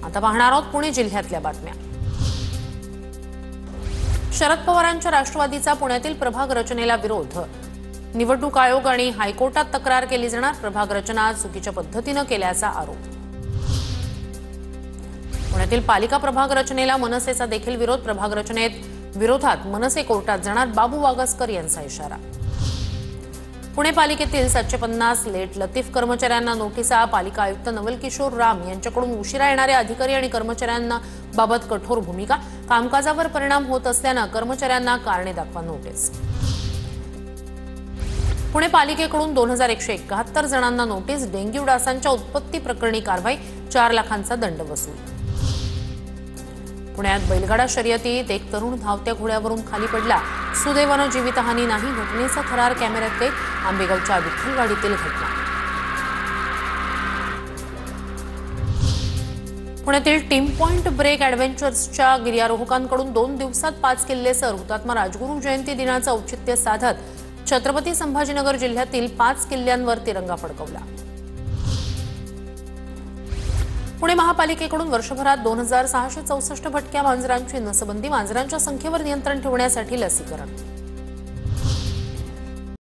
आता पाहणार आहोत पुणे जिल्ह्यातल्या बातम्या। शरद पवारांच्या राष्ट्रवादीचा पुण्यातील प्रभाग रचनेला विरोध। निवडणूक आयोग आणि हायकोर्टात तक्रार केली जाणार। प्रभाग रचना चुकीच्या पद्धतीने केल्याचा आरोप। पुण्यातील पालिका प्रभाग रचनेला मनसेचा देखील विरोध। प्रभाग रचनेत विरोधात मनसे कोर्टात जाणार। बाबू वागसकर यांचा इशारा। पुणे पालिकेतील 750 लेट लतीफ कर्मचाऱ्यांना नोटिसा। पालिका आयुक्त नवल किशोर राम यांच्याकडून उशिरा येणाऱ्या अधिकारी आणि कर्मचाऱ्यांना बाबत कठोर भूमिका। कामकाजावर परिणाम होत असल्याने कर्मचाऱ्यांना कारणे दाखवा नोटीस। पुणे पालिकेकडून 2171 जणांना नोटीस। डेंग्यू डासांच्या उत्पत्ती प्रकरणी कारवाई। 4 लाखांचा दंड वसूल। पुण्यात बैलगाडा शर्यतीत एक तरुण धावत्या घोड्यावरून खाली पडला। सुदैवाने जीवितहानी नाही। घटनेचा थरार कॅमेऱ्यात कैद। आंबेगावच्या विठ्ठलवाडीतील घटना। पुण्यातील टीम पॉइंट ब्रेक ॲडव्हेंचर्सच्या गिर्यारोहकांकडून 2 दिवसात 5 किल्ले सर। हुतात्मा राजगुरू जयंती दिनाचं औचित्य साधत छत्रपती संभाजीनगर जिल्ह्यातील 5 किल्ल्यांवर तिरंगा फडकवला। पुणे महापालिकेकडून वर्षभरात 2664 भटक्या मांजरांची नसबंदी। मांजरांच्या संख्येवर नियंत्रण ठेवण्यासाठी लसीकरण।